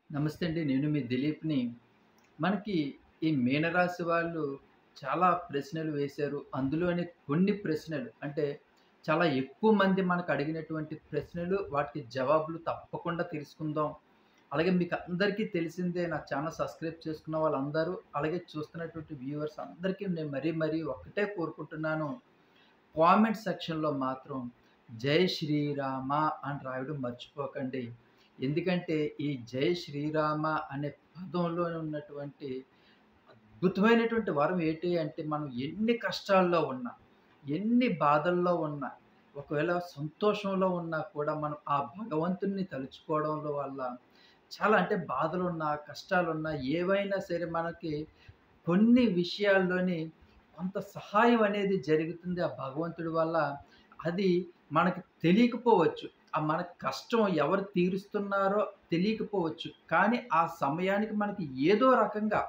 నమస్తే అండి. నేను మీ దిలీప్‌ని. మనకి ఈ మీనరాశి వాళ్ళు చాలా ప్రశ్నలు వేశారు. అందులోని కొన్ని ప్రశ్నలు అంటే చాలా ఎక్కువ మంది మనకు అడిగినటువంటి ప్రశ్నలు, వాటికి జవాబులు తప్పకుండా తెలుసుకుందాం. అలాగే మీకు అందరికీ తెలిసిందే నా ఛానల్ సబ్స్క్రైబ్ చేసుకున్న వాళ్ళందరూ, అలాగే చూస్తున్నటువంటి వ్యూవర్స్ అందరికీ నేను మరీ ఒక్కటే కోరుకుంటున్నాను. కామెంట్ సెక్షన్‌లో మాత్రం జై శ్రీరామ అని రాయడం మర్చిపోకండి. ఎందుకంటే ఈ జై శ్రీరామ అనే పదంలో ఉన్నటువంటి అద్భుతమైనటువంటి వరం ఏంటి అంటే మనం ఎన్ని కష్టాల్లో ఉన్నా, ఎన్ని బాధల్లో ఉన్నా, ఒకవేళ సంతోషంలో ఉన్నా కూడా మనం ఆ భగవంతుడిని తలుచుకోవడంలో వల్ల చాలా అంటే బాధలున్నా, కష్టాలున్నా ఏవైనా సరే మనకి కొన్ని విషయాల్లోని కొంత సహాయం అనేది జరుగుతుంది ఆ భగవంతుడి వల్ల. అది మనకి తెలియకపోవచ్చు. మన కష్టం ఎవరు తీరుస్తున్నారో తెలియకపోవచ్చు. కానీ ఆ సమయానికి మనకి ఏదో రకంగా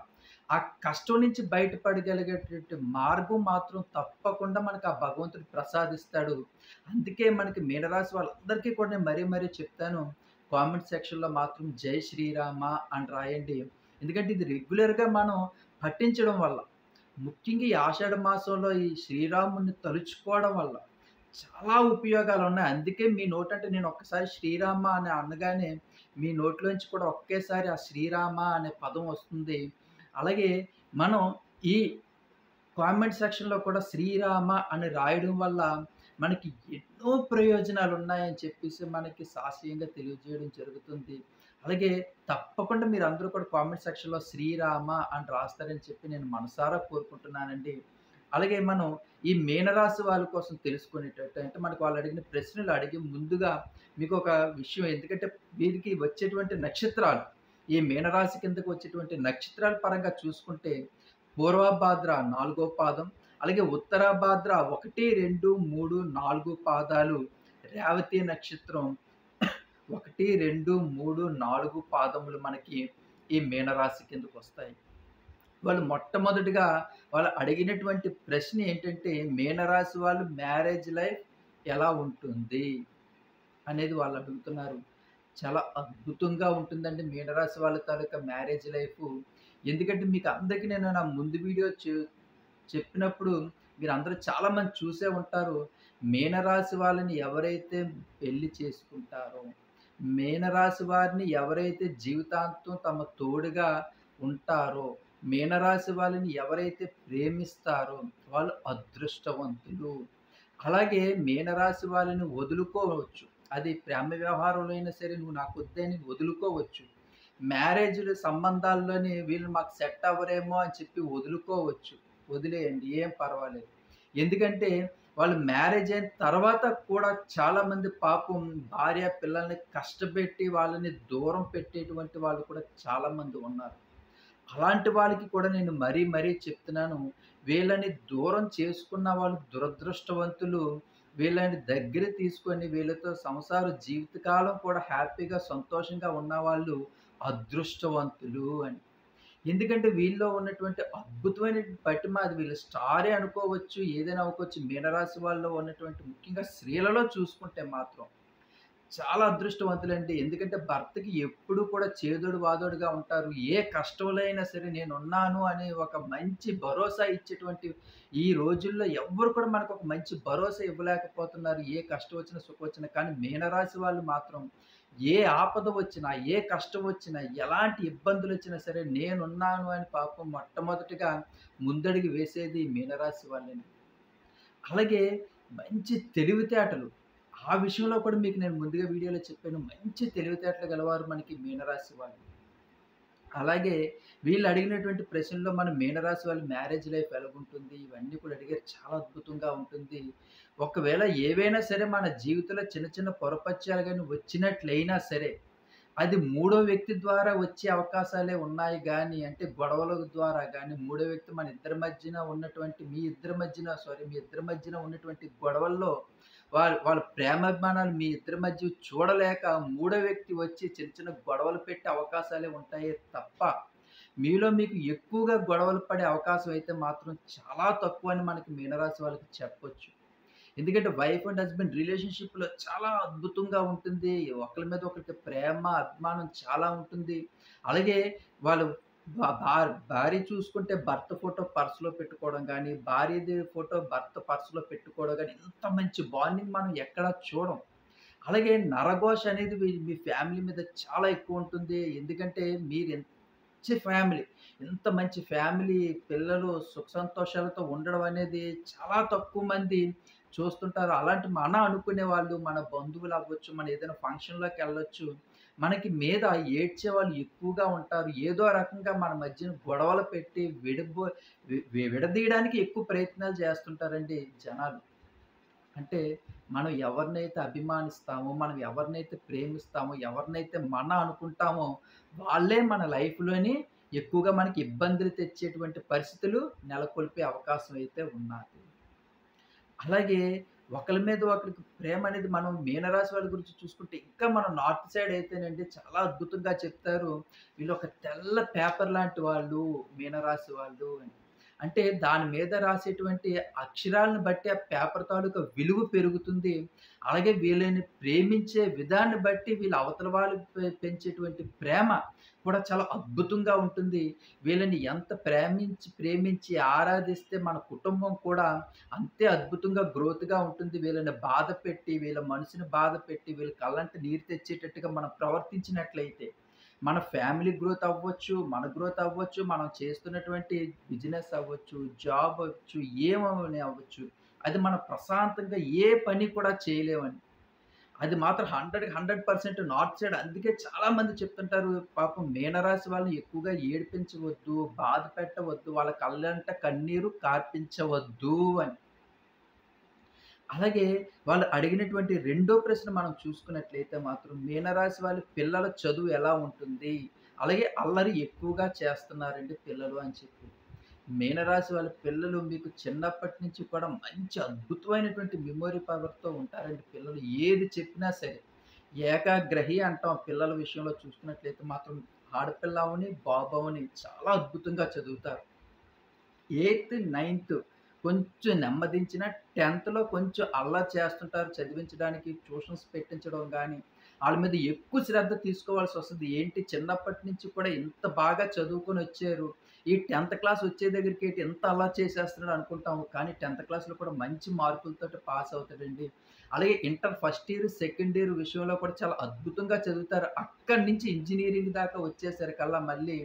ఆ కష్టం నుంచి బయటపడగలిగేటటువంటి మార్గం మాత్రం తప్పకుండా మనకు ఆ భగవంతుడు ప్రసాదిస్తాడు. అందుకే మనకి మీనరాశి వాళ్ళందరికీ కూడా నేను మరీ చెప్తాను. కామెంట్ సెక్షన్‌లో మాత్రం జై శ్రీరామ అని రాయండి. ఎందుకంటే ఇది రెగ్యులర్‌గా మనం పఠించడం వల్ల, ముఖ్యంగా ఈ ఆషాఢ మాసంలో ఈ శ్రీరాముడిని తలుచుకోవడం వల్ల చాలా ఉపయోగాలున్నాయి. అందుకే మీ నోటంటే నేను ఒక్కసారి శ్రీరామ అని అనగానే మీ నోట్లోంచి కూడా ఒకేసారి ఆ శ్రీరామ అనే పదం వస్తుంది. అలాగే మనం ఈ కామెంట్ సెక్షన్‌లో కూడా శ్రీరామ అని రాయడం వల్ల మనకి ఎన్నో ప్రయోజనాలున్నాయని చెప్పేసి మనకి శాస్త్రీయంగా తెలియజేయడం జరుగుతుంది. అలాగే తప్పకుండా మీరందరూ కూడా కామెంట్ సెక్షన్‌లో శ్రీరామ అని రాస్తారని చెప్పి నేను మనసారా కోరుకుంటున్నానండి. అలాగే మనం ఈ మీనరాశి వాళ్ళ కోసం తెలుసుకునేటట్టు అంటే మనకు వాళ్ళు అడిగిన ప్రశ్నలు అడిగే ముందుగా మీకొక విషయం ఎందుకంటే వీరికి వచ్చేటువంటి నక్షత్రాలు, ఈ మీనరాశి కిందకి వచ్చేటువంటి నక్షత్రాల పరంగా చూసుకుంటే పూర్వభాద్ర 4 పాదం, అలాగే ఉత్తరాభాద్ర 1, 2, 3, 4 పాదాలు, రేవతి నక్షత్రం 1, 2, 3, 4 పాదములు మనకి ఈ మీనరాశి కిందకొస్తాయి. వాళ్ళు మొట్టమొదటిగా వాళ్ళు అడిగినటువంటి ప్రశ్న ఏంటంటే, మీనరాశి వాళ్ళు మ్యారేజ్ లైఫ్ ఎలా ఉంటుంది? అనేది వాళ్ళు అడుగుతున్నారు. చాలా అద్భుతంగా ఉంటుందండి మీనరాశి వాళ్ళ తాలూకా మ్యారేజ్ లైఫు. ఎందుకంటే మీకు అందరికి నేను నా ముందు వీడియో చెప్పినప్పుడు మీరందరూ చాలామంది చూసే ఉంటారు. మీనరాశి వాళ్ళని ఎవరైతే పెళ్లి చేసుకుంటారో, మీనరాశి వారిని ఎవరైతే జీవితాంతం తమ తోడుగా ఉంటారో, మీనరాశి వాళ్ళని ఎవరైతే ప్రేమిస్తారో వాళ్ళు అదృష్టవంతులు. అలాగే మీనరాశి వాళ్ళని వదులుకోవచ్చు. అది ప్రేమ వ్యవహారంలో అయినా సరే నువ్వు నాకొద్దని వదులుకోవచ్చు. మ్యారేజ్‌లు సంబంధాల్లోని వీళ్ళు మాకు సెట్ అవ్వరేమో అని చెప్పి వదులుకోవచ్చు. వదిలేయండి ఏం పర్వాలేదు. ఎందుకంటే వాళ్ళు మ్యారేజ్ అయిన తర్వాత కూడా చాలామంది పాపం భార్య, పిల్లల్ని కష్టపెట్టి వాళ్ళని దూరం పెట్టేటువంటి వాళ్ళు కూడా చాలామంది ఉన్నారు. అలాంటి వాళ్ళకి కూడా నేను మరీ చెప్తున్నాను. వీళ్ళని దూరం చేసుకున్న వాళ్ళు దురదృష్టవంతులు. వీళ్ళని దగ్గర తీసుకొని వీళ్ళతో సంసార జీవితకాలం కూడా హ్యాపీగా, సంతోషంగా ఉన్నవాళ్ళు అదృష్టవంతులు అని. ఎందుకంటే వీళ్ళలో ఉన్నటువంటి అద్భుతమైనటువంటి పటిమ అది వీళ్ళ స్టారే అనుకోవచ్చు. ఏదైనా అనుకోవచ్చు. మీనరాశి వాళ్ళలో ఉన్నటువంటి ముఖ్యంగా స్త్రీలలో చూసుకుంటే మాత్రం చాలా అదృష్టవంతులండి. ఎందుకంటే భర్తకి ఎప్పుడు కూడా చేదోడు వాదోడుగా ఉంటారు. ఏ కష్టంలో అయినా సరే నేనున్నాను అనే ఒక మంచి భరోసా ఇచ్చేటువంటి ఈ రోజుల్లో ఎవ్వరు కూడా మనకొక మంచి భరోసా ఇవ్వలేకపోతున్నారు. ఏ కష్టం వచ్చినా, సుఖం వచ్చినా. కానీ మీనరాశి వాళ్ళు మాత్రం ఏ ఆపద వచ్చినా, ఏ కష్టం వచ్చినా, ఎలాంటి ఇబ్బందులొచ్చినా సరే నేనున్నాను అని పాపం మొట్టమొదటిగా ముందడుగు వేసేది మీనరాశి వాళ్ళేనండి. అలాగే మంచి తెలివితేటలు. ఆ విషయంలో కూడా మీకు నేను ముందుగా వీడియోలో చెప్పాను. మంచి తెలివితేటలు గలవారు మనకి మీనరాశి వాళ్ళు. అలాగే వీళ్ళు అడిగినటువంటి ప్రశ్నల్లో మన మీనరాశి వాళ్ళ మ్యారేజ్ లైఫ్ ఎలాగుంటుంది? ఇవన్నీ కూడా అడిగారు. చాలా అద్భుతంగా ఉంటుంది. ఒకవేళ ఏవైనా సరే మన జీవితంలో చిన్న పొరపచ్చాలు గాని వచ్చినట్లయినా సరే, అది మూడో వ్యక్తి ద్వారా వచ్చే అవకాశాలే ఉన్నాయి గానీ, అంటే గొడవల ద్వారా గానీ, మూడో వ్యక్తి మన ఇద్దరి మధ్యన ఉన్నటువంటి మీ ఇద్దరి మధ్యన ఉన్నటువంటి గొడవల్లో వాళ్ళ ప్రేమాభిమానాలు మీ ఇద్దరి మధ్య చూడలేక మూడో వ్యక్తి వచ్చి చిన్న గొడవలు పెట్టే అవకాశాలే ఉంటాయే తప్ప, మీలో మీకు ఎక్కువగా గొడవలు పడే అవకాశం అయితే మాత్రం చాలా తక్కువని మనకి మీనరాశి వాళ్ళకి చెప్పొచ్చు. ఎందుకంటే వైఫ్ అండ్ హస్బెండ్ రిలేషన్‌షిప్‌లో చాలా అద్భుతంగా ఉంటుంది. ఒకళ్ళ మీద ఒకళ్ళకి ప్రేమ, అభిమానం చాలా ఉంటుంది. అలాగే వాళ్ళు భా భా భార్య చూసుకుంటే భర్త ఫోటో పర్స్‌లో పెట్టుకోవడం గానీ, భార్యది ఫోటో భర్త పర్స్‌లో పెట్టుకోవడం గానీ, ఇంత మంచి బాండింగ్ మనం ఎక్కడా చూడం. అలాగే నరఘోష అనేది మీ ఫ్యామిలీ మీద చాలా ఎక్కువుంటుంది. ఎందుకంటే మంచి ఫ్యామిలీ. ఇంత మంచి ఫ్యామిలీ, పిల్లలు సుఖ సంతోషాలతో ఉండడం అనేది చాలా తక్కువ మంది చూస్తుంటారు. అలాంటి అనుకునే వాళ్ళు, మన బంధువులవ్వచ్చు, మనం ఏదైనా ఫంక్షన్‌లోకెళ్ళొచ్చు. మనకి మీద ఏడ్చేవాళ్ళు ఎక్కువగా ఉంటారు. ఏదో రకంగా మన మధ్యన గొడవలు పెట్టి విడదీయడానికి ఎక్కువ ప్రయత్నాలు చేస్తుంటారండి జనాలు. అంటే మనం ఎవరినైతే అభిమానిస్తామో, మనం ఎవరినైతే ప్రేమిస్తామో, ఎవరినైతే అనుకుంటామో, వాళ్ళే మన లైఫ్‌లోని ఎక్కువగా మనకి ఇబ్బందులు తెచ్చేటువంటి పరిస్థితులు నెలకొల్పే అవకాశం అయితే ఉన్నాది. అలాగే ఒకళ్ళ మీద ఒకళ్ళకి ప్రేమ అనేది మనం మీనరాశి వాళ్ళ గురించి చూసుకుంటే, ఇంకా మనం నార్త్ సైడ్ అయితేనండి చాలా అద్భుతంగా చెప్తారు. వీళ్ళు ఒక తెల్ల పేపర్ లాంటి వాళ్ళు మీనరాశి వాళ్ళు అని. అంటే దాని మీద రాసేటువంటి అక్షరాలను బట్టి ఆ పేపర్ తాలూకా విలువ పెరుగుతుంది. అలాగే వీళ్ళని ప్రేమించే విధాన్ని బట్టి వీళ్ళ అవతల వాళ్ళు పెంచేటువంటి ప్రేమ కూడా చాలా అద్భుతంగా ఉంటుంది. వీళ్ళని ఎంత ప్రేమించి ఆరాధిస్తే మన కుటుంబం కూడా అంతే అద్భుతంగా గ్రోత్‌గా ఉంటుంది. వీళ్ళని బాధపెట్టి, వీళ్ళ మనసుని బాధపెట్టి, వీళ్ళ కళ్ళంట నీరు తెచ్చేటట్టుగా మనం ప్రవర్తించినట్లయితే, మన ఫ్యామిలీ గ్రోత్ అవ్వచ్చు, మన గ్రోత్ అవ్వచ్చు, మనం చేస్తున్నటువంటి బిజినెస్ అవ్వచ్చు, జాబ్ అవ్వచ్చు, ఏమని అవ్వచ్చు. అది మనం ప్రశాంతంగా ఏ పని కూడా చేయలేమండి. అది మాత్రం 100కి 100% నార్త్ సైడ్ అందుకే చాలా మంది చెప్తుంటారు. పాపం మీనరాశి వాళ్ళని ఎక్కువగా ఏడిపించవద్దు, బాధ పెట్టవద్దు, వాళ్ళ కళ్ళంట కన్నీరు కార్పించవద్దు అని. అలాగే వాళ్ళు అడిగినటువంటి రెండో ప్రశ్న మనం చూసుకున్నట్లయితే మాత్రం మీనరాశి వాళ్ళ పిల్లల చదువు ఎలా ఉంటుంది? అలాగే అల్లరి ఎక్కువగా చేస్తున్నారండి పిల్లలు అని చెప్పి. మీనరాశి వాళ్ళ పిల్లలు మీకు చిన్నప్పటి నుంచి కూడా మంచి అద్భుతమైనటువంటి మెమరీ పవర్‌తో ఉంటారండి పిల్లలు. ఏది చెప్పినా సరే. ఏకాగ్రహి అంటాం పిల్లల విషయంలో చూసుకున్నట్లయితే మాత్రం ఆడపిల్ల అవని, బాబు అవని చాలా అద్భుతంగా చదువుతారు. ఎయిత్, నైన్త్ కొంచెం నెమ్మదించిన 10థ్‌లో కొంచెం అల్లరి చేస్తుంటారు చదివించడానికి ట్యూషన్స్ పెట్టించడం గానీ, ఆళ్ళ మీద ఎక్కువ శ్రద్ధ తీసుకోవాల్సొస్తది. ఏంటి చిన్నప్పటి నుంచి కూడా ఇంత బాగా చదువుకొనొచ్చారు. ఈ 10థ్ క్లాస్ వచ్చే దగ్గరికేటి ఇంత అల్లరి చేసేస్తున్నాడు అనుకుంటాము. కానీ 10థ్ క్లాస్‌లో కూడా మంచి మార్కులతోటి పాస్ అవుతాడండి. అలాగే inter first year, second year విషయంలో కూడా చాలా అద్భుతంగా చదువుతారు. అక్కడి నుంచి ఇంజినీరింగ్ దాకా వచ్చేసరికల్లా మళ్ళీ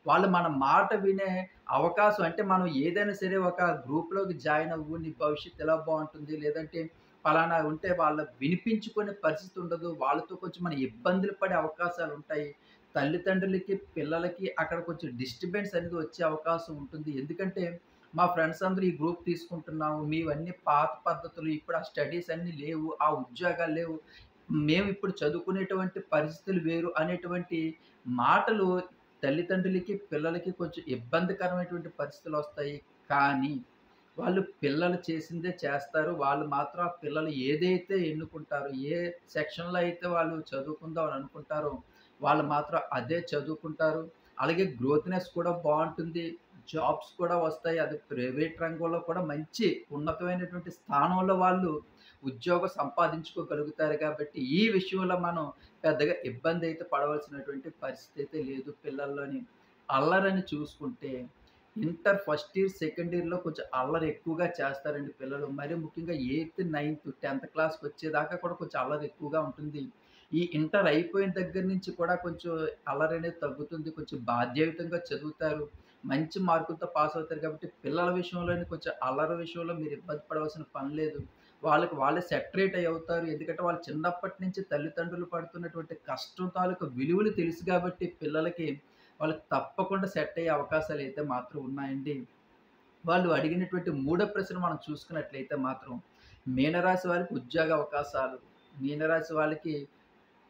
వాళ్ళు మన మాట వినే అవకాశం అంటే మనం ఏదైనా సరే ఒక గ్రూప్‌లోకి జాయిన్ అవ్వు. నీ భవిష్యత్తు ఎలా బావుంటుంది. లేదంటే పలానా ఉంటే వాళ్ళు వినిపించుకునే పరిస్థితి ఉండదు. వాళ్ళతో కొంచెం మనం ఇబ్బందులు పడే అవకాశాలుంటాయి. తల్లిదండ్రులకి, పిల్లలకి అక్కడ కొంచెం డిస్టర్బెన్స్ అనేది వచ్చే అవకాశం ఉంటుంది. ఎందుకంటే మా ఫ్రెండ్స్ అందరూ ఈ గ్రూప్ తీసుకుంటున్నాము. మీవన్నీ పాత పద్ధతులు. ఇప్పుడు ఆ స్టడీస్ అన్నీ లేవు. ఆ ఉద్యోగాలు లేవు. మేమిప్పుడు చదువుకునేటువంటి పరిస్థితులు వేరు అనేటువంటి మాటలు తల్లిదండ్రులకి, పిల్లలకి కొంచెం ఇబ్బందికరమైనటువంటి పరిస్థితులొస్తాయి. కానీ, వాళ్ళు పిల్లలు చేసిందే చేస్తారు. వాళ్ళు మాత్రం ఆ పిల్లలు ఏదైతే ఎన్నుకుంటారో, ఏ సెక్షన్‌లో అయితే వాళ్ళు చదువుకుందాం అని అనుకుంటారో, వాళ్ళు మాత్రం అదే చదువుకుంటారు. అలాగే గ్రోత్‌నెస్ కూడా బావుంటుంది. జాబ్స్ కూడా వస్తాయి. అది ప్రైవేట్ రంగంలో కూడా మంచి ఉన్నతమైనటువంటి స్థానంలో వాళ్ళు ఉద్యోగం సంపాదించుకోగలుగుతారు కాబట్టి, ఈ విషయంలో మనం పెద్దగా ఇబ్బందయితే పడవలసినటువంటి పరిస్థితయితే లేదు పిల్లల్లోని. అల్లరని చూసుకుంటే, ఇంటర్ ఫస్ట్ ఇయర్, సెకండ్ ఇయర్‌లో కొంచెం అల్లరి ఎక్కువగా చేస్తారండి పిల్లలు. మరీ ముఖ్యంగా 8, 9, 10థ్ క్లాస్‌కొచ్చేదాకా కూడా కొంచెం అల్లరి ఎక్కువగా ఉంటుంది. ఈ ఇంటర్ అయిపోయిన దగ్గర నుంచి కూడా కొంచెం అల్లరనేది తగ్గుతుంది. కొంచెం బాధ్యయుతంగా చదువుతారు. మంచి మార్కులతో పాస్ అవుతారు కాబట్టి, పిల్లల విషయంలోని కొంచెం అల్లరి విషయంలో మీరు ఇబ్బంది పడవలసిన పని లేదు. వాళ్ళకి వాళ్ళే సెటరేట్ అవుతారు. ఎందుకంటే వాళ్ళు చిన్నప్పటి నుంచి తల్లిదండ్రులు పడుతున్నటువంటి కష్టం తాలూకా విలువలు తెలుసు గాబట్టి పిల్లలకి, వాళ్ళకి తప్పకుండా సెట్ అయ్యే అవకాశాలైతే మాత్రం ఉన్నాయండి. వాళ్ళు అడిగినటువంటి మూడో ప్రశ్న మనం చూసుకున్నట్లయితే మాత్రం, మీనరాశి వారికి ఉద్యోగ అవకాశాలు, మీనరాశి వాళ్ళకి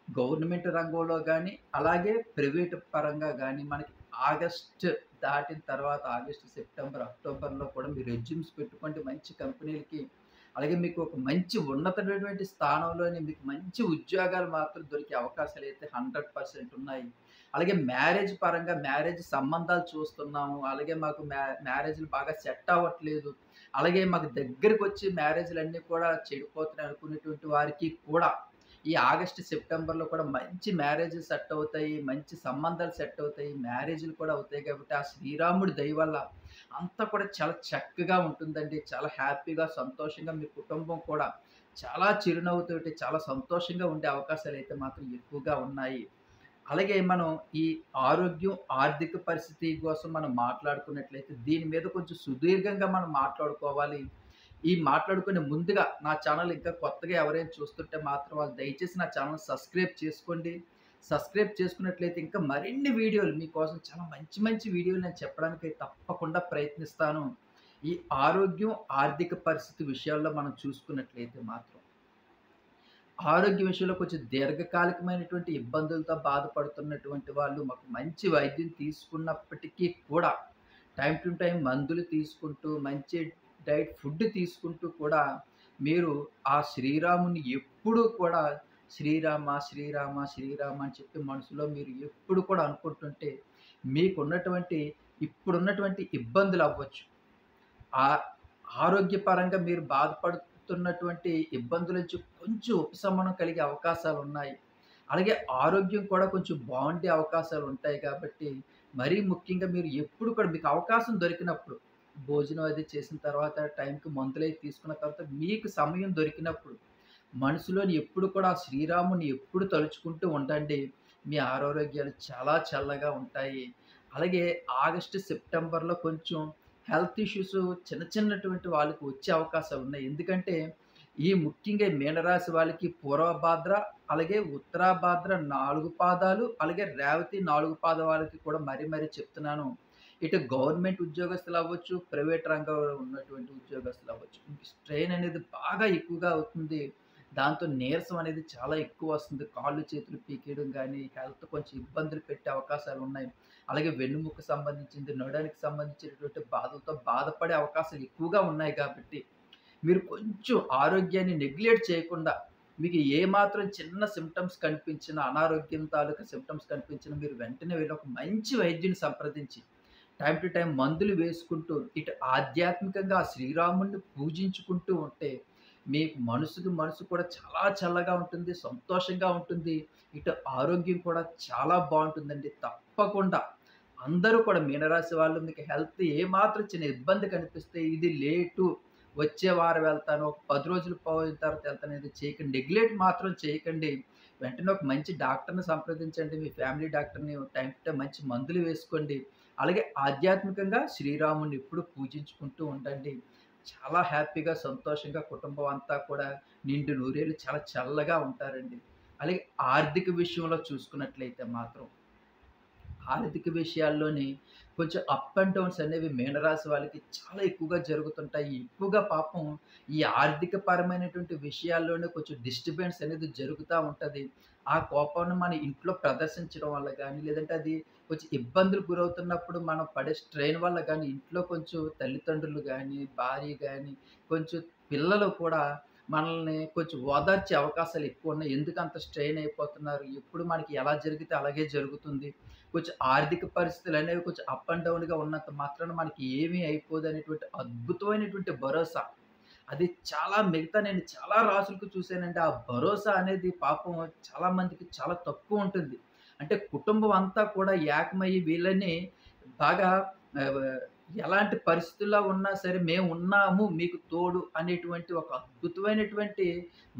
గవర్నమెంట్ రంగంలో గాని, అలాగే ప్రైవేట్ పరంగా గాని మనకి ఆగస్ట్ దాటిన తర్వాత ఆగస్ట్, సెప్టెంబర్, అక్టోబర్‌లో కూడా మీరు రెజ్యూమ్స్ పెట్టుకోండి మంచి కంపెనీలకి. అలాగే మీకు ఒక మంచి ఉన్నతమైనటువంటి స్థానంలోని మీకు మంచి ఉద్యోగాలు మాత్రం దొరికే అవకాశాలైతే 100% ఉన్నాయి. అలాగే మ్యారేజ్ పరంగా మ్యారేజ్ సంబంధాలు చూస్తున్నాము. అలాగే మాకు మ్యారేజ్‌లు బాగా సెట్ అవ్వట్లేదు. అలాగే మాకు దగ్గరకొచ్చి మ్యారేజ్‌లన్నీ కూడా చెడిపోతున్నాయి అనుకునేటువంటి వారికి కూడా ఈ ఆగస్ట్, సెప్టెంబర్‌లో కూడా మంచి మ్యారేజెస్ సెట్ అవుతాయి. మంచి సంబంధాలు సెట్ అవుతాయి. మ్యారేజ్‌లు కూడా అవుతాయి కాబట్టి, ఆ శ్రీరాముడి దయ వల్ల అంతా కూడా చాలా చక్కగా ఉంటుందండి. చాలా హ్యాపీగా, సంతోషంగా మీ కుటుంబం కూడా చాలా చిరునవ్వుతోటి, చాలా సంతోషంగా ఉండే అవకాశాలైతే మాత్రం ఎక్కువగా ఉన్నాయి. అలాగే మనం ఈ ఆరోగ్యం, ఆర్థిక పరిస్థితి కోసం మనం మాట్లాడుకున్నట్లయితే, దీని మీద కొంచెం సుదీర్ఘంగా మనం మాట్లాడుకోవాలి. ఈ మాట్లాడుకునే ముందుగా నా ఛానల్ ఇంకా కొత్తగా ఎవరైనా చూస్తుంటే మాత్రం వాళ్ళు దయచేసి నా ఛానల్ సబ్స్క్రైబ్ చేసుకోండి. సబ్స్క్రైబ్ చేసుకున్నట్లయితే ఇంకా మరిన్ని వీడియోలు మీకోసం చాలా మంచి మంచి వీడియోలు నేను చెప్పడానికి తప్పకుండా ప్రయత్నిస్తాను. ఈ ఆరోగ్యం, ఆర్థిక పరిస్థితి విషయాల్లో మనం చూసుకున్నట్లయితే మాత్రం ఆరోగ్య విషయంలో కొంచెం దీర్ఘకాలికమైనటువంటి ఇబ్బందులతో బాధపడుతున్నటువంటి వాళ్ళు మాకు మంచి వైద్యం తీసుకున్నప్పటికీ కూడా టైమ్ టు టైమ్ మందులు తీసుకుంటూ, మంచి డైట్ ఫుడ్ తీసుకుంటూ కూడా మీరు ఆ శ్రీరాముని ఎప్పుడూ కూడా శ్రీరామ, శ్రీరామ, శ్రీరామ అని చెప్పి మనసులో మీరు ఎప్పుడు కూడా అనుకుంటుంటే మీకున్నటువంటి ఇప్పుడున్నటువంటి ఇబ్బందులు అవ్వచ్చు. ఆ ఆరోగ్యపరంగా మీరు బాధపడుతున్నటువంటి ఇబ్బందుల నుంచి కొంచెం ఉపశమనం కలిగే అవకాశాలున్నాయి. అలాగే ఆరోగ్యం కూడా కొంచెం బావుండే అవకాశాలుంటాయి కాబట్టి, మరీ ముఖ్యంగా మీరు ఎప్పుడు కూడా మీకు అవకాశం దొరికినప్పుడు, భోజనం అది చేసిన తర్వాత టైంకి మందులయి తీసుకున్న తర్వాత మీకు సమయం దొరికినప్పుడు, మనసులోని ఎప్పుడు కూడా ఆ శ్రీరాముని ఎప్పుడు తలుచుకుంటూ ఉండండి. మీ ఆరోగ్యాలు చాలా చల్లగా ఉంటాయి. అలాగే ఆగస్టు, సెప్టెంబర్‌లో కొంచెం హెల్త్ ఇష్యూస్ చిన్న చిన్నటువంటి వాళ్ళకి వచ్చే అవకాశాలున్నాయి. ఎందుకంటే, ఈ ముఖ్యంగా ఈ మీనరాశి వాళ్ళకి పూర్వభాద్ర, అలాగే ఉత్తరాభాద్ర 4 పాదాలు, అలాగే రేవతి 4 పాదాల వాళ్ళకి కూడా మరీ చెప్తున్నాను. ఇటు గవర్నమెంట్ ఉద్యోగస్తులవ్వచ్చు, ప్రైవేట్ రంగంలో ఉన్నటువంటి ఉద్యోగస్తులవ్వచ్చు. మీకు స్ట్రెయిన్ అనేది బాగా ఎక్కువగా అవుతుంది. దాంతో నీరసం అనేది చాలా ఎక్కువొస్తుంది. కాళ్ళు, చేతులు పీకేయడం గానీ, హెల్త్ కొంచెం ఇబ్బందులు పెట్టే అవకాశాలున్నాయి. అలాగే వెన్నుముక్క సంబంధించింది, నడునికి సంబంధించినటువంటి బాధలతో బాధపడే అవకాశాలు ఎక్కువగా ఉన్నాయి కాబట్టి, మీరు కొంచెం ఆరోగ్యాన్ని నెగ్లెక్ట్ చేయకుండా, మీకు ఏ మాత్రం చిన్న సింప్టమ్స్ కనిపించినా, అనారోగ్యం తాలూకా సింప్టమ్స్ కనిపించినా మీరు వెంటనే వెళ్లి ఒక మంచి వైద్యుని సంప్రదించి, టైమ్ టు టైమ్ మందులు వేసుకుంటూ, ఇటు ఆధ్యాత్మికంగా ఆ శ్రీరాముడిని పూజించుకుంటూ ఉంటే, మీకు మనసుకి మనసు కూడా చాలా చల్లగా ఉంటుంది, సంతోషంగా ఉంటుంది. ఇటు ఆరోగ్యం కూడా చాలా బావుంటుందండి. తప్పకుండా అందరూ కూడా మీనరాశి వాళ్ళు మీకు హెల్త్ ఏమాత్రం చిన్న ఇబ్బంది కనిపిస్తే ఇది లేటు, వచ్చే వారం వెళ్తాను, ఒక 10 రోజులు పోయిన తర్వాత వెళ్తాననేది చేయకండి. నెగ్లెక్ట్ మాత్రం చేయకండి. వెంటనే ఒక మంచి డాక్టర్‌ని సంప్రదించండి. మీ ఫ్యామిలీ డాక్టర్‌ని టైమ్ టు టైమ్ మంచి మందులు వేసుకోండి. అలాగే ఆధ్యాత్మికంగా శ్రీరాముడిని ఎప్పుడు పూజించుకుంటూ ఉండండి. చాలా హ్యాపీగా, సంతోషంగా కుటుంబం అంతా కూడా నిండు నూరేళ్ళు చాలా చల్లగా ఉంటారండి. అలాగే ఆర్థిక విషయంలో చూసుకున్నట్లయితే మాత్రం ఆర్థిక విషయాల్లోని కొంచెం అప్ అండ్ డౌన్స్ అనేవి మీనరాశి వాళ్ళకి చాలా ఎక్కువగా జరుగుతుంటాయి. ఎక్కువగా పాపం ఈ ఆర్థిక పరమైనటువంటి విషయాల్లోనే కొంచెం డిస్టర్బెన్స్ అనేది జరుగుతా ఉంటది. ఆ కోపాన్ని మన ఇంట్లో ప్రదర్శించడం వల్ల గానీ, లేదంటే అది కొంచెం ఇబ్బందులకు గురవుతున్నప్పుడు మనం పడే స్ట్రెయిన్ వల్ల గానీ, ఇంట్లో కొంచెం తల్లిదండ్రులు గానీ, భార్య గానీ, కొంచెం పిల్లలు కూడా మనల్ని కొంచెం ఓదార్చే అవకాశాలు ఎక్కువున్నాయి. ఎందుకంత స్ట్రెయిన్ అయిపోతున్నారు? ఎప్పుడు మనకి ఎలా జరిగితే అలాగే జరుగుతుంది. కొంచెం ఆర్థిక పరిస్థితులనేవి కొంచెం అప్ అండ్ డౌన్‌గా ఉన్నంత మాత్రాన మనకి ఏమీ అయిపోదనేటువంటి అద్భుతమైనటువంటి భరోసా. అది చాలా మిగతా నేను చాలా రాసులకు చూసానండి. ఆ భరోసా అనేది పాపం చాలా మందికి చాలా తక్కువుంటుంది. అంటే కుటుంబం అంతా కూడా ఏకమయ్యి వీళ్ళని బాగా ఆహ్, ఎలాంటి పరిస్థితుల్లో ఉన్నా సరే మేమున్నాము మీకు తోడు అనేటువంటి ఒక అద్భుతమైనటువంటి